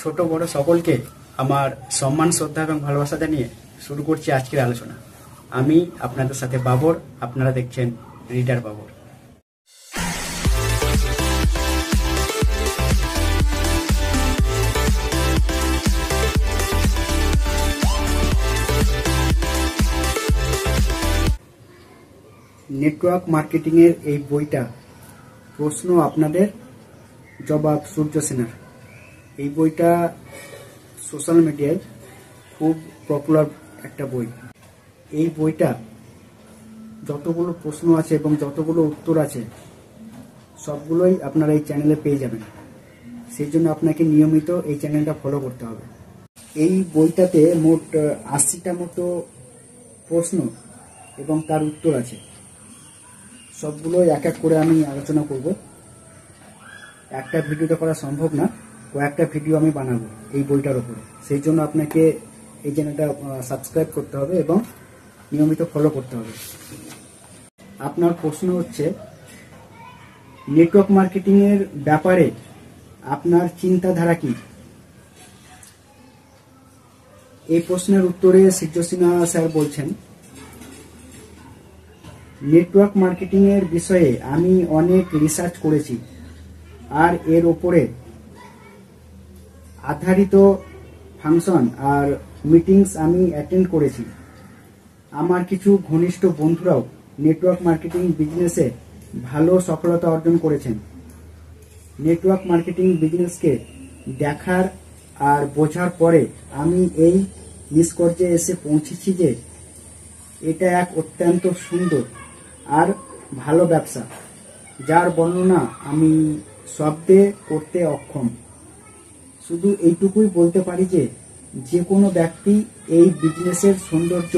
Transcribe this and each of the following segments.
ছোট বড় সকলকে আমার সম্মান, শ্রদ্ধা এবং ভালোবাসা জানিয়ে শুরু করছি আজকের আলোচনা। আমি আপনাদের সাথে বাবর, আপনারা দেখছেন রিডার বাবর। নেটওয়ার্ক মার্কেটিং এর এই বইটা প্রশ্ন আপনাদের, জবাব সূর্য সেনার। এই বইটা সোশ্যাল মিডিয়ায় খুব পপুলার একটা বই। এই বইটা যতগুলো প্রশ্ন আছে এবং যতগুলো উত্তর আছে সবগুলোই আপনারা এই চ্যানেলে পেয়ে যাবেন। সেই জন্য আপনাকে নিয়মিত এই চ্যানেলটা ফলো করতে হবে। এই বইটাতে মোট 80টা মতো প্রশ্ন এবং তার উত্তর আছে। সবগুলো এক এক করে আমি আলোচনা করব। একটা ভিডিওতে করা সম্ভব না, কয়েকটা ভিডিও আমি বানাবো এই বইটার উপরে। সেই জন্য আপনাকে এই চ্যানেলটা সাবস্ক্রাইব করতে হবে এবং নিয়মিত ফলো করতে হবে। আপনার প্রশ্ন হচ্ছে, নেটওয়ার্ক মার্কেটিং এর ব্যাপারে আপনার চিন্তাধারা কি? এই প্রশ্নের উত্তরে সূর্য সিনহা স্যার বলছেন, নেটওয়ার্ক মার্কেটিং এর বিষয়ে আমি অনেক রিসার্চ করেছি আর এর উপরে আধারিত ফাংশন আর মিটিংস আমি অ্যাটেন্ড করেছি। আমার কিছু ঘনিষ্ঠ বন্ধুরাও নেটওয়ার্ক মার্কেটিং বিজনেসে ভালো সফলতা অর্জন করেছেন। নেটওয়ার্ক মার্কেটিং বিজনেসকে দেখার আর বোঝার পরে আমি এই নিষ্কর্ষে এসে পৌঁছেছি যে এটা এক অত্যন্ত সুন্দর আর ভালো ব্যবসা, যার বর্ণনা আমি শব্দে করতে অক্ষম। শুধু এইটুকুই বলতে পারি যে যে কোনো ব্যক্তি এই বিজনেসের সৌন্দর্য,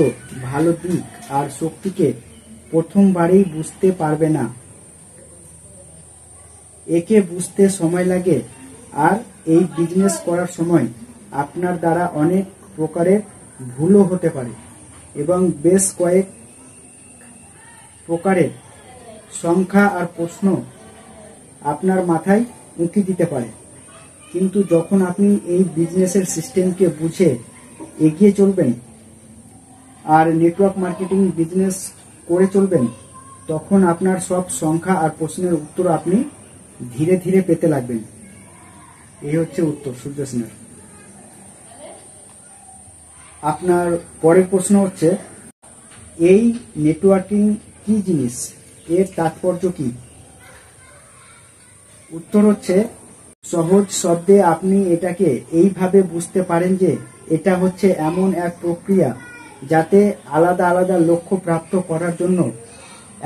ভালো দিক আর শক্তিকে প্রথমবারেই বুঝতে পারবে না। একে বুঝতে সময় লাগে আর এই বিজনেস করার সময় আপনার দ্বারা অনেক প্রকারের ভুলও হতে পারে এবং বেশ কয়েক প্রকারের সংখ্যা আর প্রশ্ন আপনার মাথায় উঁকি দিতে পারে। কিন্তু যখন আপনি এই বিজনেসের সিস্টেমকে বুঝে এগিয়ে চলবেন আর নেটওয়ার্ক মার্কেটিং বিজনেস করে চলবেন, তখন আপনার সব সংখ্যা আর প্রশ্নের উত্তর আপনি ধীরে ধীরে পেতে লাগবেন। এই হচ্ছে উত্তর সূর্য সিনহার। আপনার পরের প্রশ্ন হচ্ছে, এই নেটওয়ার্কিং কি জিনিস, এর তাৎপর্য কি? উত্তর হচ্ছে, সহজ শব্দে আপনি এটাকে এইভাবে বুঝতে পারেন যে এটা হচ্ছে এমন এক প্রক্রিয়া যাতে আলাদা আলাদা লক্ষ্য প্রাপ্ত করার জন্য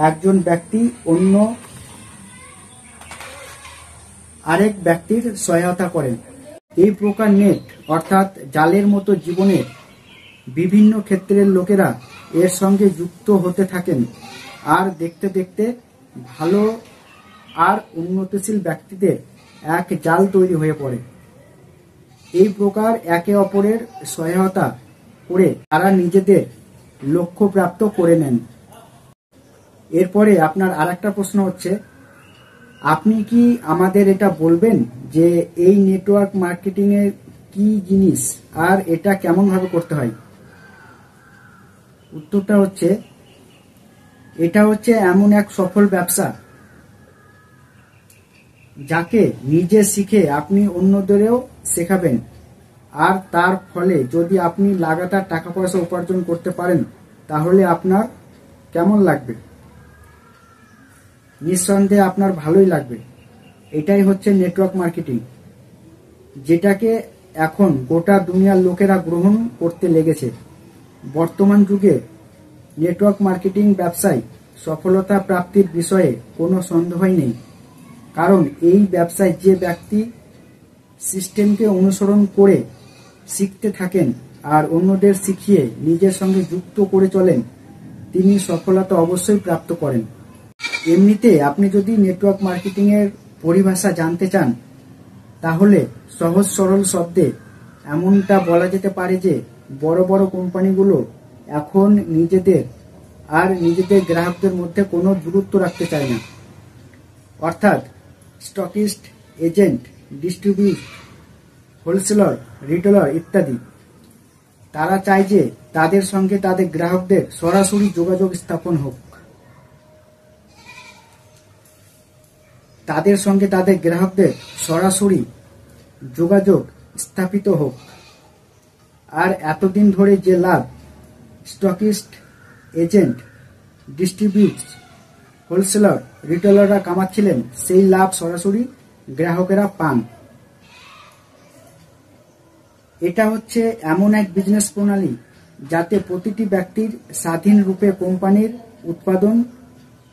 একজন ব্যক্তি অন্য আরেক ব্যক্তির সহায়তা করেন। এই প্রকার নেট অর্থাৎ জালের মতো জীবনের বিভিন্ন ক্ষেত্রের লোকেরা এর সঙ্গে যুক্ত হতে থাকেন আর দেখতে দেখতে ভালো আর উন্নতিশীল ব্যক্তিদের এক জাল তৈরি হয়ে পড়ে। এই প্রকার একে অপরের সহায়তা করে তারা নিজেদের লক্ষ্য প্রাপ্ত করে নেন। এরপরে আপনার আরেকটা প্রশ্ন হচ্ছে, আপনি কি আমাদের এটা বলবেন যে এই নেটওয়ার্ক মার্কেটিং এর কি জিনিস আর এটা কেমন ভাবে করতে হয়? উত্তরটা হচ্ছে, এটা হচ্ছে এমন এক সফল ব্যবসা যাকে নিজে শিখে আপনি অন্যদেরও শেখাবেন, আর তার ফলে যদি আপনি লাগাতার টাকা পয়সা উপার্জন করতে পারেন তাহলে আপনার কেমন লাগবে? নিঃসন্দেহে আপনার ভালোই লাগবে। এটাই হচ্ছে নেটওয়ার্ক মার্কেটিং, যেটাকে এখন গোটা দুনিয়ার লোকেরা গ্রহণ করতে লেগেছে। বর্তমান যুগে নেটওয়ার্ক মার্কেটিং ব্যবসায় সফলতা প্রাপ্তির বিষয়ে কোনো সন্দেহই নেই, কারণ এই ব্যবসায় যে ব্যক্তি সিস্টেমকে অনুসরণ করে শিখতে থাকেন আর অন্যদের শিখিয়ে নিজের সঙ্গে যুক্ত করে চলেন, তিনি সফলতা অবশ্যই প্রাপ্ত করেন। এমনিতে আপনি যদি নেটওয়ার্ক মার্কেটিং এর পরিভাষা জানতে চান তাহলে সহজ সরল শব্দে এমনটা বলা যেতে পারে যে বড় বড় কোম্পানিগুলো এখন নিজেদের গ্রাহকদের মধ্যে কোনো দূরত্ব রাখতে চায় না। অর্থাৎ stockist, agent, distribute wholesaler, retailer ইত্যাদি। তারা চায় যে তাদের সঙ্গে তাদের গ্রাহকদের সরাসরি যোগাযোগ স্থাপন হোক, তাদের সঙ্গে তাদের গ্রাহকদের সরাসরি যোগাযোগ স্থাপিত হোক। আর এতদিন ধরে যে লাভ স্টকিস্ট, এজেন্ট, ডিস্ট্রিবিউটর, হোলসেলার, রিটেলাররা কামাচ্ছিলেন, সেই লাভ সরাসরি গ্রাহকেরা পান। এটা হচ্ছে এমন এক বিজনেস প্রণালী যাতে প্রতিটি ব্যক্তির স্বাধীন রূপে কোম্পানির উৎপাদন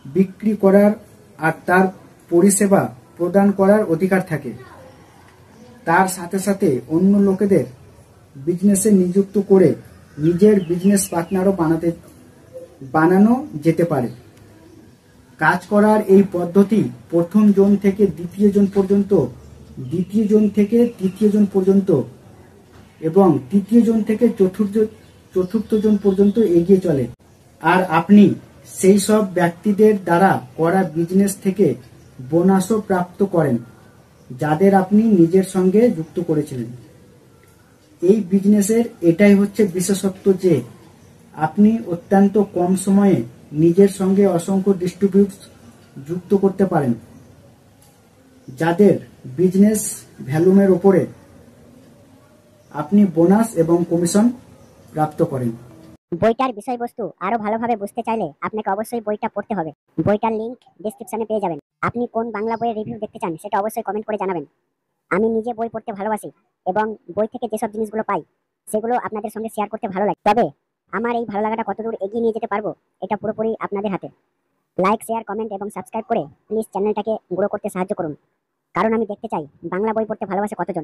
বিক্রি করার আর তার পরিষেবা প্রদান করার অধিকার থাকে। তার সাথে সাথে অন্য লোকেদের বিজনেসে নিযুক্ত করে নিজের বিজনেস পার্টনারও বানানো যেতে পারে। কাজ করার এই পদ্ধতি প্রথম জন থেকে দ্বিতীয় জন পর্যন্ত, দ্বিতীয় জন থেকে তৃতীয় জন পর্যন্ত এবং তৃতীয় জন থেকে চতুর্থ জন পর্যন্ত এগিয়ে চলে। আর আপনি সেই সব ব্যক্তিদের দ্বারা করা বিজনেস থেকে বোনাসও প্রাপ্ত করেন যাদের আপনি নিজের সঙ্গে যুক্ত করেছিলেন। এই বিজনেসের এটাই হচ্ছে বিশেষত্ব যে আপনি অত্যন্ত কম সময়ে নিজের সঙ্গে অসংখ্য ডিস্ট্রিবিউটর যুক্ত করতে পারেন যাদের বিজনেস ভ্যালুমের উপরে আপনি বোনাস এবং কমিশন প্রাপ্ত করেন। বইটার বিষয়বস্তু আরো ভালোভাবে বুঝতে চাইলে আপনাকে অবশ্যই বইটা পড়তে হবে। বইটার লিংক ডেসক্রিপশনে পেয়ে যাবেন। আপনি কোন বাংলা বইয়ের রিভিউ দেখতে চান সেটা অবশ্যই কমেন্ট করে জানাবেন। আমি নিজে বই পড়তে ভালোবাসি এবং বই থেকে যেসব জিনিসগুলো পাই সেগুলো আপনাদের সঙ্গে শেয়ার করতে ভালো লাগে। তবে আমার এই ভালো লাগাটা কতদূর এগিয়ে নিয়ে যেতে পারবো এটা পুরোপুরি আপনাদের হাতে। লাইক, শেয়ার, কমেন্ট এবং সাবস্ক্রাইব করে প্লিজ চ্যানেলটাকে গ্রো করতে সাহায্য করুন, কারণ আমি দেখতে চাই বাংলা বই পড়তে ভালোবাসে কতজন।